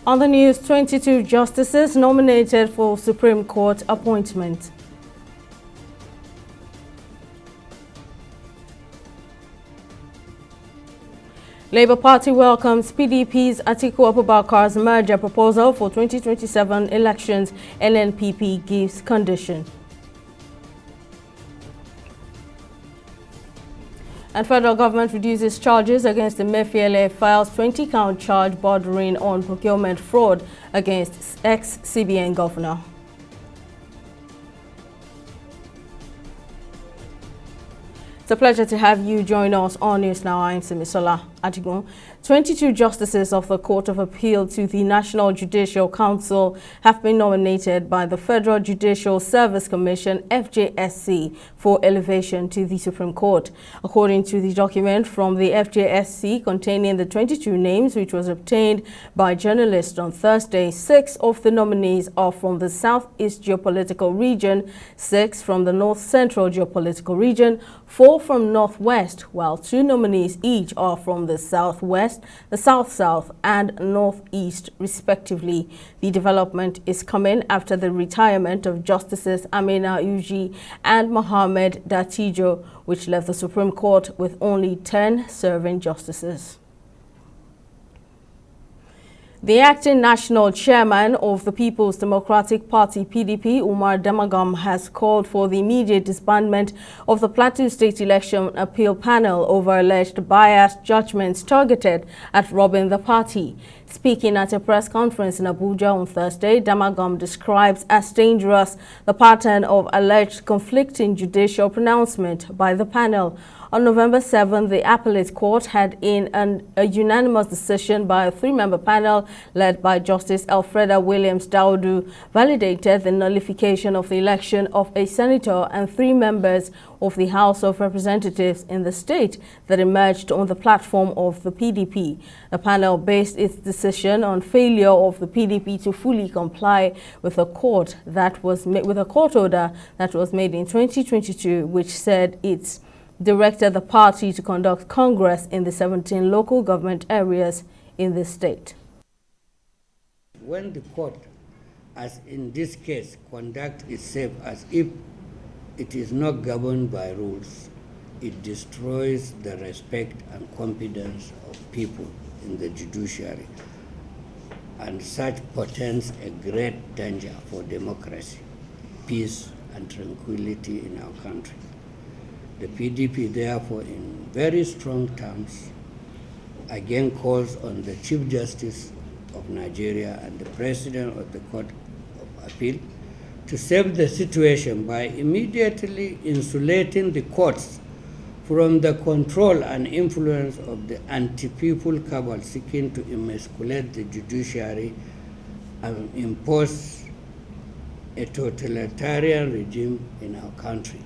On the news, 22 justices nominated for Supreme Court appointment. Labour Party welcomes PDP's Atiku Abubakar's merger proposal for 2027 elections. NNPP gives condition. And federal government reduces charges against the Emefiele, files 20-count charge bordering on procurement fraud against ex-CBN governor. It's a pleasure to have you join us on News Now. I'm Simisola Adigun. 22 justices of the Court of Appeal to the National Judicial Council have been nominated by the Federal Judicial Service Commission (FJSC) for elevation to the Supreme Court. According to the document from the FJSC containing the 22 names, which was obtained by journalists on Thursday, 6 of the nominees are from the Southeast Geopolitical Region, 6 from the North Central Geopolitical Region, 4 from Northwest, while 2 nominees each are from the Southwest, the South-South and Northeast, respectively. The development is coming after the retirement of Justices Amina Uji and Mohammed Datijo, which left the Supreme Court with only 10 serving justices. The acting national chairman of the People's Democratic Party, PDP, Umar Damagum, has called for the immediate disbandment of the Plateau State Election Appeal Panel over alleged biased judgments targeted at robbing the party. Speaking at a press conference in Abuja on Thursday, Damagum describes as dangerous the pattern of alleged conflicting judicial pronouncement by the panel. On November 7, the appellate court had in a unanimous decision by a 3-member panel led by Justice Alfreda Williams Daudu validated the nullification of the election of a senator and 3 members of the House of Representatives in the state that emerged on the platform of the PDP. The panel based its decision on failure of the PDP to fully comply with a court order that was made in 2022, which said it's directed the party to conduct Congress in the 17 local government areas in the state. When the court, as in this case, conducts itself as if it is not governed by rules, it destroys the respect and confidence of people in the judiciary, and such portends a great danger for democracy, peace, and tranquility in our country. The PDP, therefore, in very strong terms, again calls on the Chief Justice of Nigeria and the President of the Court of Appeal to save the situation by immediately insulating the courts from the control and influence of the anti-people cabal seeking to emasculate the judiciary and impose a totalitarian regime in our country.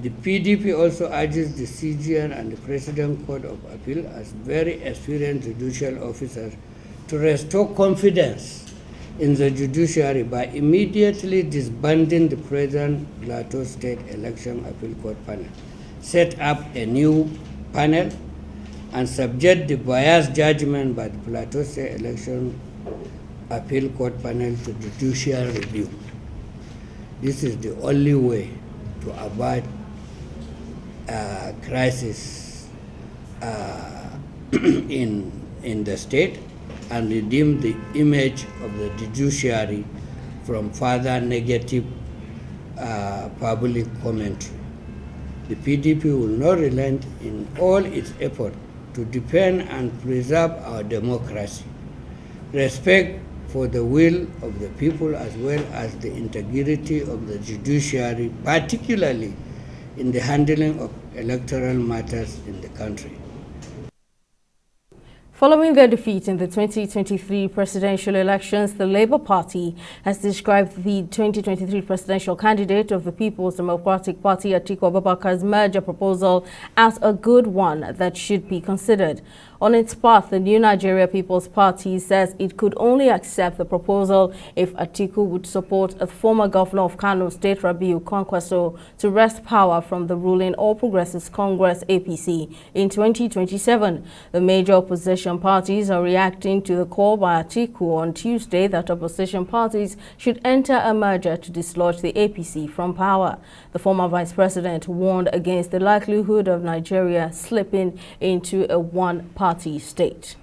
The PDP also urges the CGN and the President Court of Appeal as very experienced judicial officers to restore confidence in the judiciary by immediately disbanding the present Plateau State Election Appeal Court panel, set up a new panel, and subject the biased judgment by the Plateau State Election Appeal Court panel to judicial review. This is the only way to avoid crisis in the state and redeem the image of the judiciary from further negative public commentary. The PDP will not relent in all its effort to defend and preserve our democracy, respect for the will of the people, as well as the integrity of the judiciary, particularly in the handling of electoral matters in the country. Following their defeat in the 2023 presidential elections, the Labour Party has described the 2023 presidential candidate of the People's Democratic Party, Atiku Abubakar's merger proposal as a good one that should be considered. On its part, the New Nigeria People's Party says it could only accept the proposal if Atiku would support a former governor of Kano State, Rabiu Kwankwaso, to wrest power from the ruling All Progressives Congress (APC) in 2027. The major opposition parties are reacting to the call by Atiku on Tuesday that opposition parties should enter a merger to dislodge the APC from power. The former vice president warned against the likelihood of Nigeria slipping into a one-party state.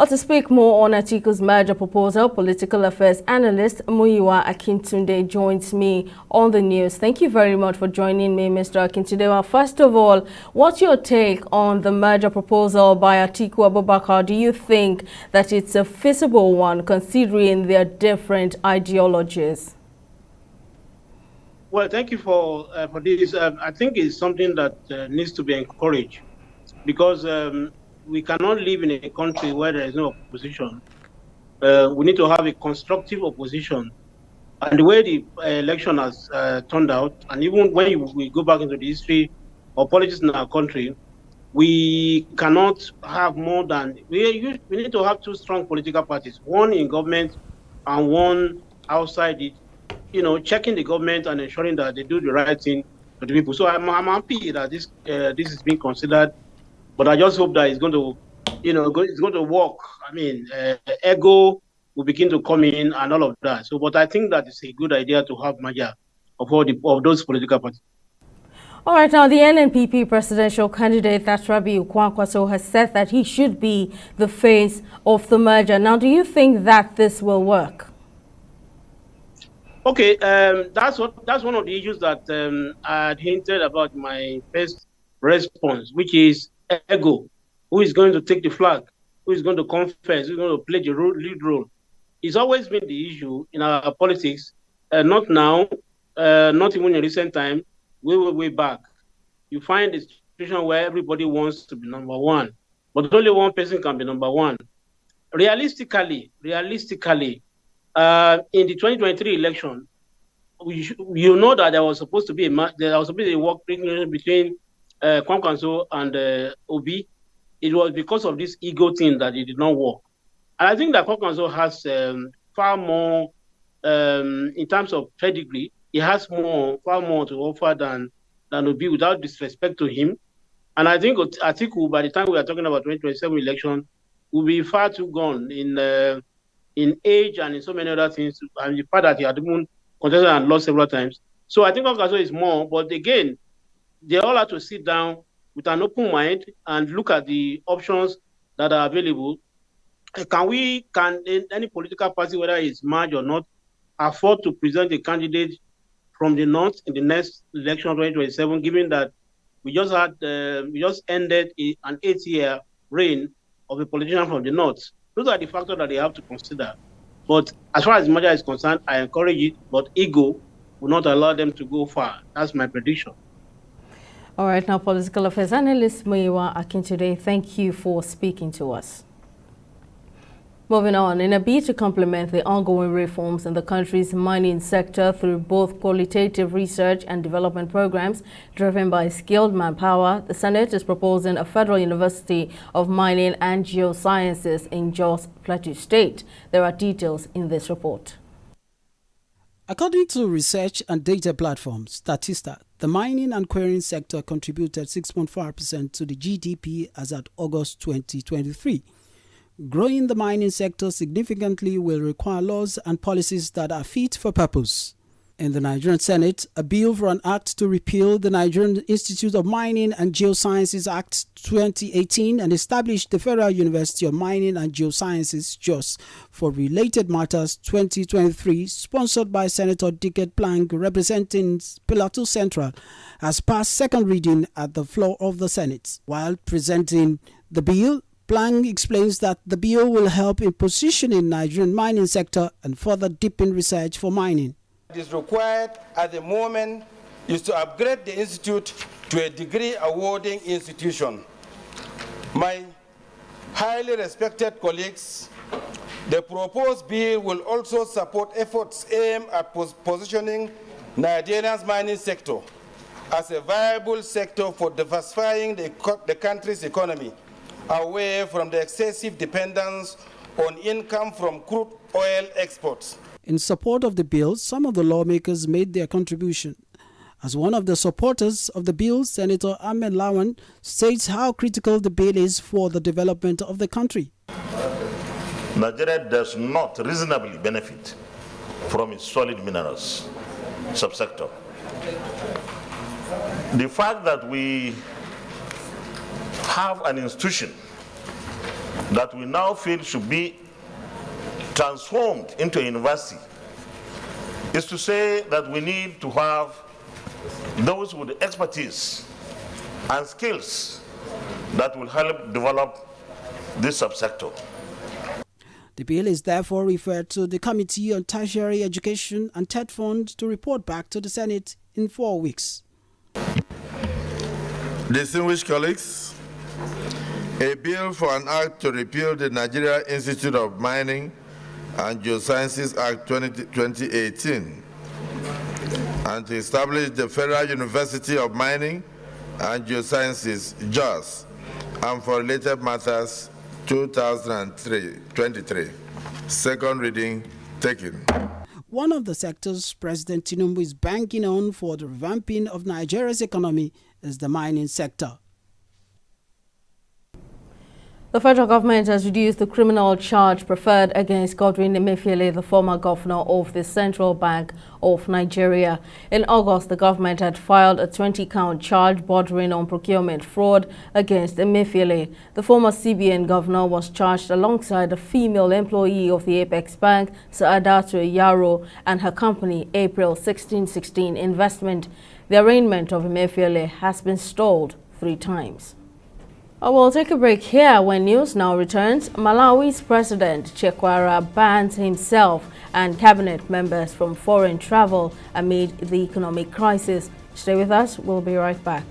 To speak more on Atiku's merger proposal, political affairs analyst Muyiwa Akintunde joins me on the news. Thank you very much for joining me, Mr. Akintunde. Well, first of all, what's your take on the merger proposal by Atiku Abubakar? Do you think that it's a feasible one, considering their different ideologies? Well, thank you for this. I think it's something that needs to be encouraged, because we cannot live in a country where there is no opposition. We need to have a constructive opposition. And the way the election has turned out, and even when we go back into the history of politics in our country, we cannot have more than, we need to have two strong political parties, one in government and one outside it, you know, checking the government and ensuring that they do the right thing for the people. So I'm happy that this is being considered, but I just hope that it's going to, you know, it's going to work. I mean, ego will begin to come in and all of that. So, but I think that it's a good idea to have merger of those political parties. All right, now the NNPP presidential candidate, that's Rabiu Kwankwaso, has said that he should be the face of the merger. Now, do you think that this will work? Okay, that's one of the issues that I had hinted about my first response, which is ego. Who is going to take the flag? Who is going to come first? Who is going to play the lead role? It's always been the issue in our politics, not now, not even in recent time, way back. You find a situation where everybody wants to be number one, but only one person can be number one. Realistically, in the 2023 election, you know that there was supposed to be a work between Kwankwaso and Obi. It was because of this ego thing that it did not work. And I think that Kwankwaso has far more, in terms of pedigree, he has far more to offer than Obi, without disrespect to him. And I think Atiku, by the time we are talking about 2027 election, will be far too gone in age and in so many other things, and the fact that he had even contested and lost several times. So I think Kwankwaso is more, but again, they all have to sit down with an open mind and look at the options that are available. Can any political party, whether it's merged or not, afford to present a candidate from the north in the next election of 2027, given that we just ended an 8-year reign of a politician from the north? Those are the factors that they have to consider. But as far as the merger is concerned, I encourage it, but ego will not allow them to go far. That's my prediction. All right, now political affairs analyst Muyiwa Akintunde, thank you for speaking to us. Moving on, in a bid to complement the ongoing reforms in the country's mining sector through both qualitative research and development programs driven by skilled manpower, the Senate is proposing a Federal University of Mining and Geosciences in Jos, Plateau State. There are details in this report. According to research and data platform Statista, the mining and quarrying sector contributed 6.5% to the GDP as at August 2023. Growing the mining sector significantly will require laws and policies that are fit for purpose. In the Nigerian Senate, a bill for an act to repeal the Nigerian Institute of Mining and Geosciences Act 2018 and establish the Federal University of Mining and Geosciences, JOS, for Related Matters 2023, sponsored by Senator Dickett Plank, representing Plateau Central, has passed second reading at the floor of the Senate. While presenting the bill, Plank explains that the bill will help in positioning Nigerian mining sector and further deepen research for mining. What is required at the moment is to upgrade the institute to a degree awarding institution. My highly respected colleagues, the proposed bill will also support efforts aimed at positioning Nigeria's mining sector as a viable sector for diversifying the country's economy away from the excessive dependence on income from crude oil exports. In support of the bill, some of the lawmakers made their contribution. As one of the supporters of the bill, Senator Ahmed Lawan states how critical the bill is for the development of the country. Nigeria does not reasonably benefit from its solid minerals subsector. The fact that we have an institution that we now feel should be transformed into a university is to say that we need to have those with expertise and skills that will help develop this subsector. The bill is therefore referred to the Committee on Tertiary Education and TED Fund to report back to the Senate in 4 weeks. Distinguished colleagues, a bill for an act to repeal the Nigeria Institute of Mining and Geosciences Act 2018 and to establish the Federal University of Mining and Geosciences, JOS, and for related matters 2023. Second reading taken. One of the sectors President Tinubu is banking on for the revamping of Nigeria's economy is the mining sector. The federal government has reduced the criminal charge preferred against Godwin Emefiele, the former governor of the Central Bank of Nigeria. In August, the government had filed a 20-count charge bordering on procurement fraud against Emefiele. The former CBN governor was charged alongside a female employee of the Apex Bank, Saadatu Yaro, and her company, April 1616 Investment. The arraignment of Emefiele has been stalled 3 times. We'll take a break here. When news now returns. Malawi's President Chekwara bans himself and cabinet members from foreign travel amid the economic crisis. Stay with us. We'll be right back.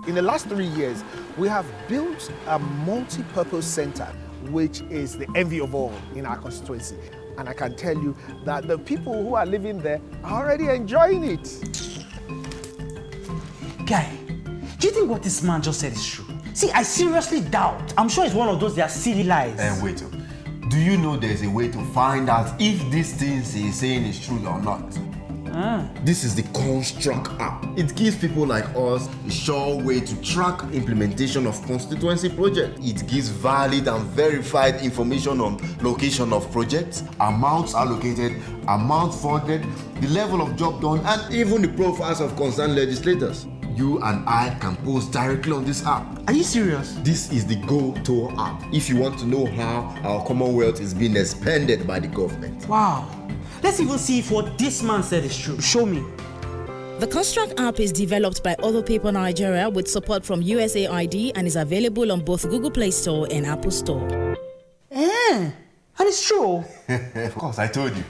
In the last 3 years, we have built a multi-purpose center, which is the envy of all in our constituency. And I can tell you that the people who are living there are already enjoying it. Guy, do you think what this man just said is true? See, I seriously doubt. I'm sure it's one of those their silly lies. And wait, do you know there's a way to find out if these things he's saying is true or not? This is the Construct app. It gives people like us a sure way to track implementation of constituency projects. It gives valid and verified information on location of projects, amounts allocated, amount funded, the level of job done, and even the profiles of concerned legislators. You and I can post directly on this app. Are you serious? This is the Go-To app if you want to know how our Commonwealth is being expanded by the government. Wow. Let's even see if what this man said is true. Show me. The Construct app is developed by Other People Nigeria with support from USAID and is available on both Google Play Store and Apple Store. And it's true. Of course, I told you.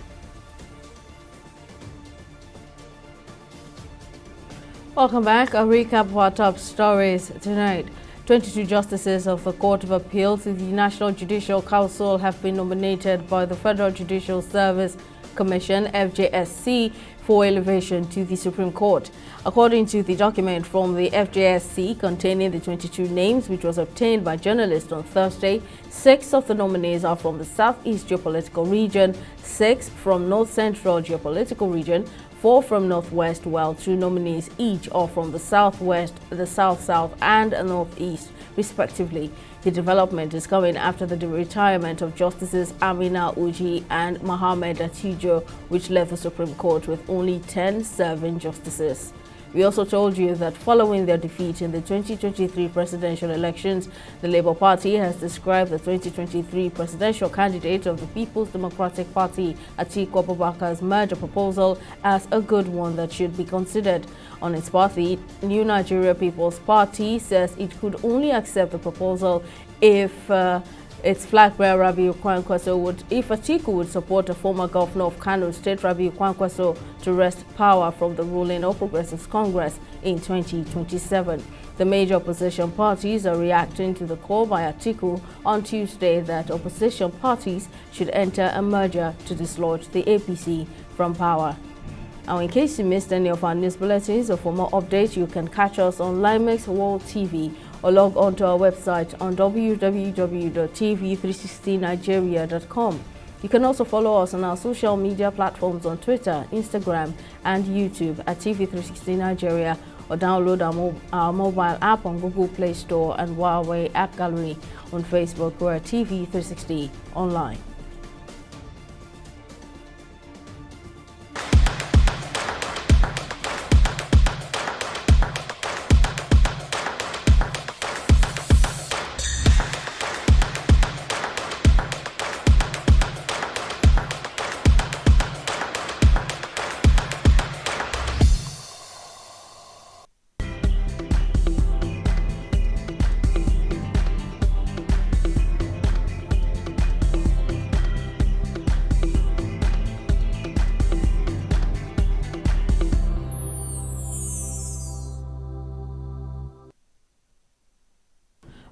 Welcome back. A recap of our top stories tonight. 22 justices of the Court of Appeal to the National Judicial Council have been nominated by the Federal Judicial Service Commission, FJSC, for elevation to the Supreme Court. According to the document from the FJSC containing the 22 names, which was obtained by journalists on Thursday, 6 of the nominees are from the Southeast Geopolitical Region, 6 from North Central Geopolitical Region, 4 from Northwest, while 2 nominees each are from the Southwest, the South-South, and Northeast, respectively. The development is coming after the retirement of Justices Amina Uji and Mohammed Atijo, which left the Supreme Court with only 10 serving justices. We also told you that following their defeat in the 2023 presidential elections, the Labour Party has described the 2023 presidential candidate of the People's Democratic Party, Atiku Abubakar's merger proposal as a good one that should be considered. On its part, the New Nigeria People's Party says it could only accept the proposal if its flag bearer Rabiu Kwankwaso if Atiku would support a former governor of Kano State, Rabiu Kwankwaso, to wrest power from the ruling All Progressives Congress in 2027. The major opposition parties are reacting to the call by Atiku on Tuesday that opposition parties should enter a merger to dislodge the APC from power. Now, in case you missed any of our news bulletins or for more updates, you can catch us on Limex World TV or log on to our website on www.tv360nigeria.com. You can also follow us on our social media platforms on Twitter, Instagram, and YouTube at TV360 Nigeria, or download our mobile app on Google Play Store and Huawei App Gallery on Facebook. We're at TV360 Online.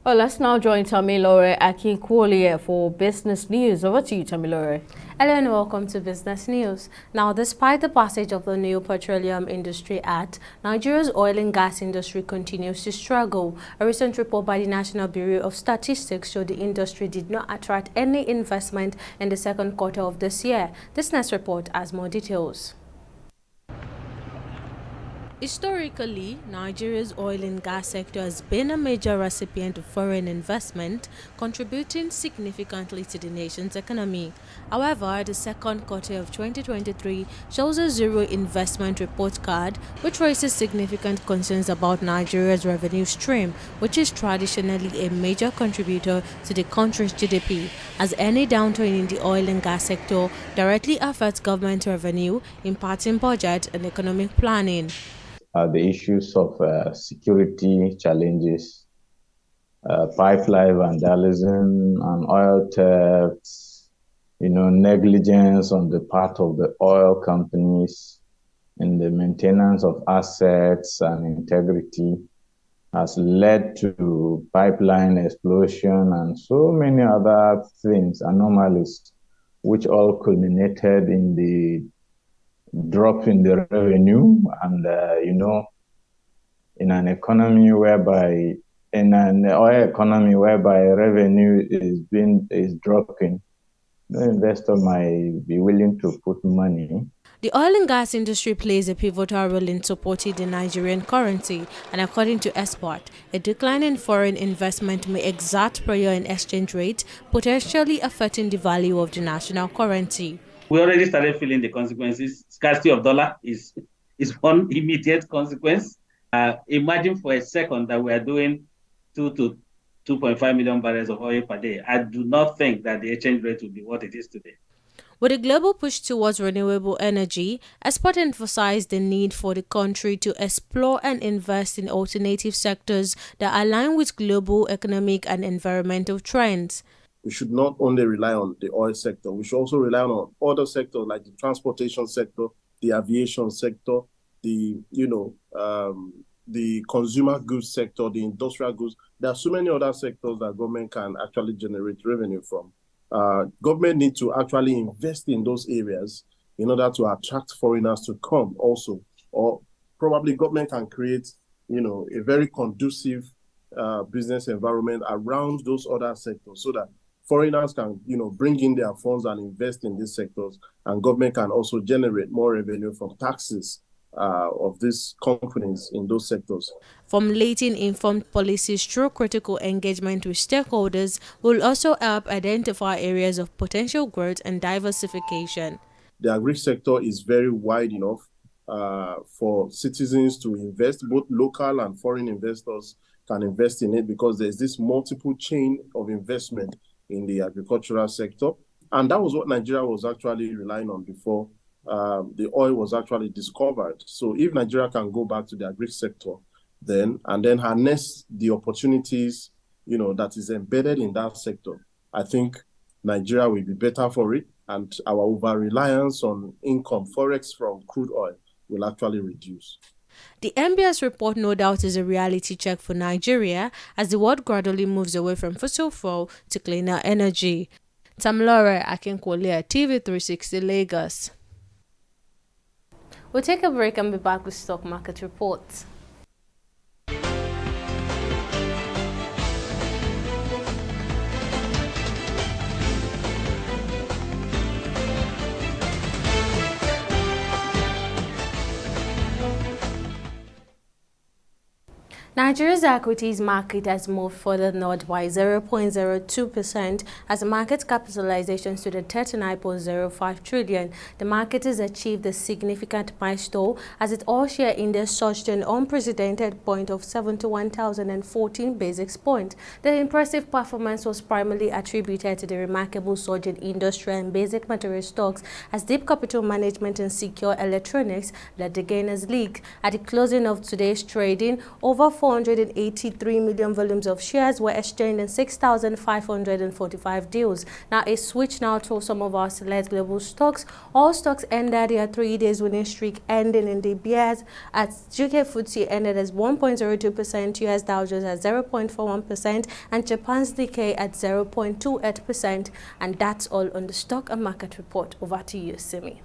Well, let's now join Tamilore Akinkwoliye for business news. Over to you, Tamilore. Hello and welcome to Business News. Now, despite the passage of the new Petroleum Industry Act, Nigeria's oil and gas industry continues to struggle. A recent report by the National Bureau of Statistics showed the industry did not attract any investment in the second quarter of this year. This next report has more details. Historically, Nigeria's oil and gas sector has been a major recipient of foreign investment, contributing significantly to the nation's economy. However, the second quarter of 2023 shows a zero investment report card, which raises significant concerns about Nigeria's revenue stream, which is traditionally a major contributor to the country's GDP, as any downturn in the oil and gas sector directly affects government revenue, impacting budget and economic planning. The issues of security challenges, pipeline vandalism and oil thefts, negligence on the part of the oil companies in the maintenance of assets and integrity has led to pipeline explosion and so many other things, anomalies, which all culminated in the drop in the revenue and, in an economy whereby, in an oil economy whereby revenue is dropping, no investor might be willing to put money. The oil and gas industry plays a pivotal role in supporting the Nigerian currency, and according to Export, a decline in foreign investment may exert pressure on exchange rate, potentially affecting the value of the national currency. We already started feeling the consequences. Scarcity of dollar is one immediate consequence. Imagine for a second that we are doing 2 to 2.5 million barrels of oil per day. I do not think that the exchange rate will be what it is today. With a global push towards renewable energy, Export emphasized the need for the country to explore and invest in alternative sectors that align with global economic and environmental trends. We should not only rely on the oil sector, we should also rely on other sectors like the transportation sector, the aviation sector, the consumer goods sector, the industrial goods. There are so many other sectors that government can actually generate revenue from. Government needs to actually invest in those areas in order to attract foreigners to come also. Or probably government can create, a very conducive business environment around those other sectors so that foreigners can, bring in their funds and invest in these sectors, and government can also generate more revenue from taxes of these companies in those sectors. Formulating informed policies through critical engagement with stakeholders will also help identify areas of potential growth and diversification. The agri sector is very wide enough, for citizens to invest. Both local and foreign investors can invest in it because there's this multiple chain of investment in the agricultural sector. And that was what Nigeria was actually relying on before the oil was actually discovered. So if Nigeria can go back to the agri sector then harness the opportunities, that is embedded in that sector, I think Nigeria will be better for it, and our over-reliance on income, forex from crude oil, will actually reduce. The MBS report no doubt is a reality check for Nigeria as the world gradually moves away from fossil fuel to cleaner energy. Tamilore Akinkwole, TV360 Lagos. We'll take a break and be back with stock market reports. Nigeria's equities market has moved further north by 0.02% as the market capitalization stood at 39.05 trillion. The market has achieved a significant milestone as its all-share index surged to an unprecedented point of 71,014 basis points. The impressive performance was primarily attributed to the remarkable surge in industrial and basic material stocks as deep capital management and secure electronics led the gainers league. At the closing of today's trading, over 483 million volumes of shares were exchanged in 6,545 deals. Now, a switch now to some of our select global stocks. All stocks ended their 3 days winning streak, ending in the bears as UK FTSE ended as 1.02%, US Dow Jones at 0.41%, and Japan's Nikkei at 0.28%. And that's all on the stock and market report. Over to you, Simi.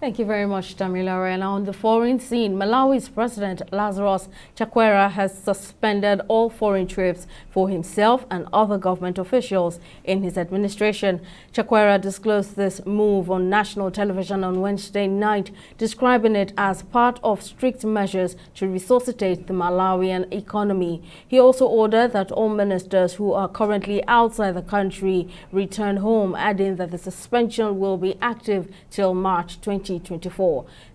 Thank you very much, Tamilore. And on the foreign scene, Malawi's President Lazarus Chakwera has suspended all foreign trips for himself and other government officials in his administration. Chakwera disclosed this move on national television on Wednesday night, describing it as part of strict measures to resuscitate the Malawian economy. He also ordered that all ministers who are currently outside the country return home, adding that the suspension will be active till March 2024.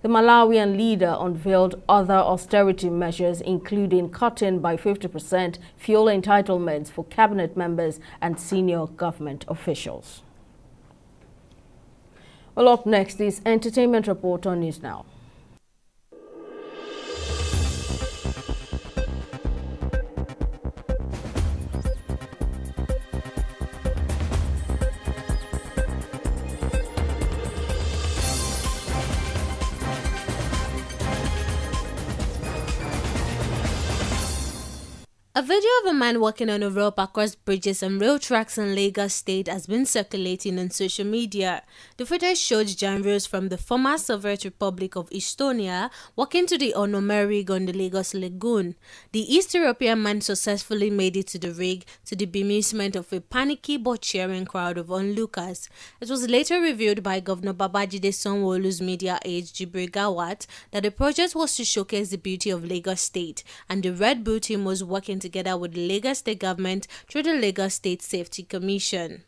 The Malawian leader unveiled other austerity measures, including cutting by 50% fuel entitlements for cabinet members and senior government officials. Well, up next is Entertainment Report on News Now. A video of a man walking on a rope across bridges and rail tracks in Lagos State has been circulating on social media. The footage showed generals from the former Soviet Republic of Estonia walking to the Onome rig on the Lagos Lagoon. The East European man successfully made it to the rig to the bemusement of a panicky but cheering crowd of onlookers. It was later revealed by Governor Babajide Sanwo-Olu's media aide Jibril Gawat that the project was to showcase the beauty of Lagos State, and the Red Bull team was working together with the Lagos State government through the Lagos State Safety Commission.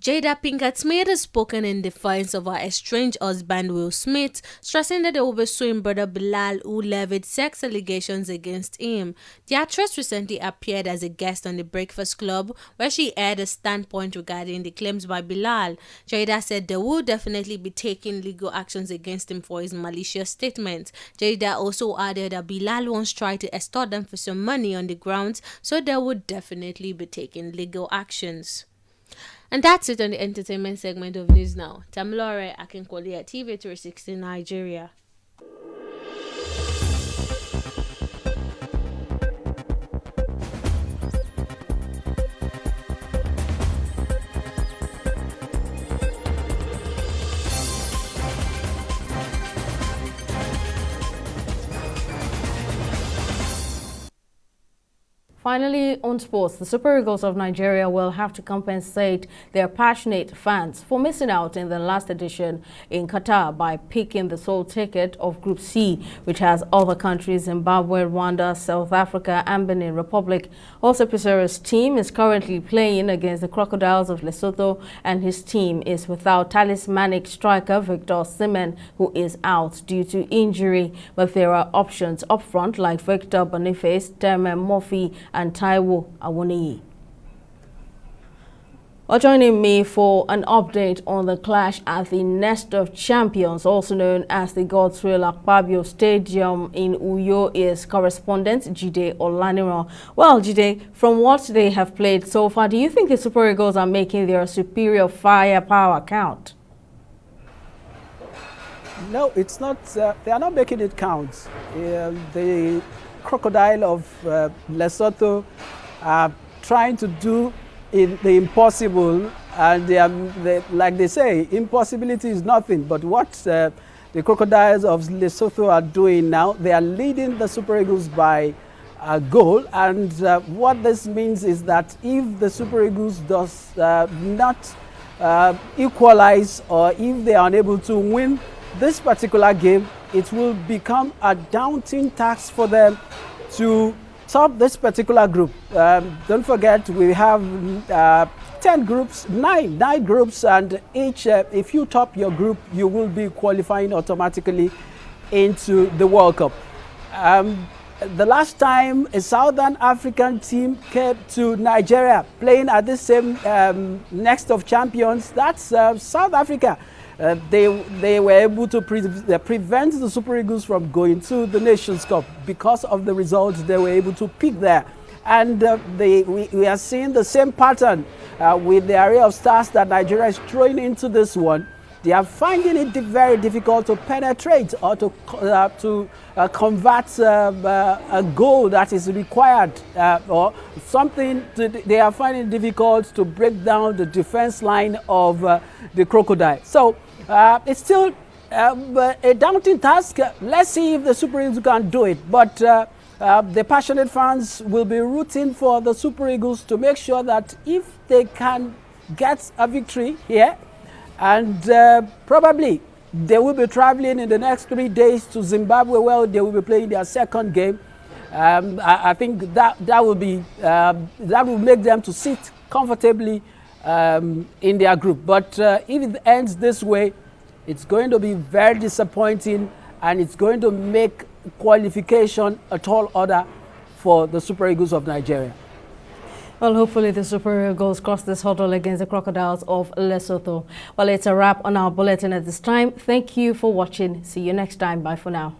Jada Pinkett Smith has spoken in defiance of her estranged husband Will Smith, stressing that they will be suing brother Bilal, who levied sex allegations against him. The actress recently appeared as a guest on The Breakfast Club, where she aired a standpoint regarding the claims by Bilal. Jada said they will definitely be taking legal actions against him for his malicious statement. Jada also added that Bilal once tried to extort them for some money on the grounds, so they would definitely be taking legal actions. And that's it on the entertainment segment of News Now. Tamilore Akinkwole at TV360 Nigeria. Finally, on sports, the Super Eagles of Nigeria will have to compensate their passionate fans for missing out in the last edition in Qatar by picking the sole ticket of Group C, which has other countries Zimbabwe, Rwanda, South Africa, and Benin Republic. Also, Pesero's team is currently playing against the Crocodiles of Lesotho, and his team is without talismanic striker Victor Osimhen, who is out due to injury. But there are options up front like Victor Boniface, Terme Murphy, and Taiwo Awoniyi. Well, joining me for an update on the clash at the Nest of Champions, also known as the Godswill Akpabio Stadium in Uyo, is correspondent Jide Olaniran. Well, Jide, from what they have played so far, do you think the Super Eagles are making their superior firepower count? No, it's not. They are not making it count. The Crocodile of Lesotho are trying to do the impossible, and like they say, impossibility is nothing. But what the Crocodiles of Lesotho are doing now, they are leading the Super Eagles by a goal, and what this means is that if the Super Eagles does not equalize, or if they are unable to win this particular game, it will become a daunting task for them to top this particular group. Don't forget, we have 10 groups, nine groups, and each, if you top your group, you will be qualifying automatically into the World Cup. The last time a Southern African team came to Nigeria playing at the same Next of Champions, that's South Africa. They were able to prevent the Super Eagles from going to the Nations Cup because of the results they were able to pick there. And we are seeing the same pattern with the array of stars that Nigeria is throwing into this one. They are finding it very difficult to penetrate or to convert a goal that is required or something. They are finding it difficult to break down the defense line of the Crocodile. So it's still a daunting task. Let's see if the Super Eagles can do it. But the passionate fans will be rooting for the Super Eagles to make sure that if they can get a victory here, and probably they will be traveling in the next 3 days to Zimbabwe, where they will be playing their second game. I think that will make them to sit comfortably in their group. But if it ends this way, it's going to be very disappointing, and it's going to make qualification a tall order for the Super Eagles of Nigeria. Well, hopefully the Super Eagles cross this hurdle against the Crocodiles of Lesotho. Well, it's a wrap on our bulletin at this time. Thank you for watching. See you next time. Bye for now.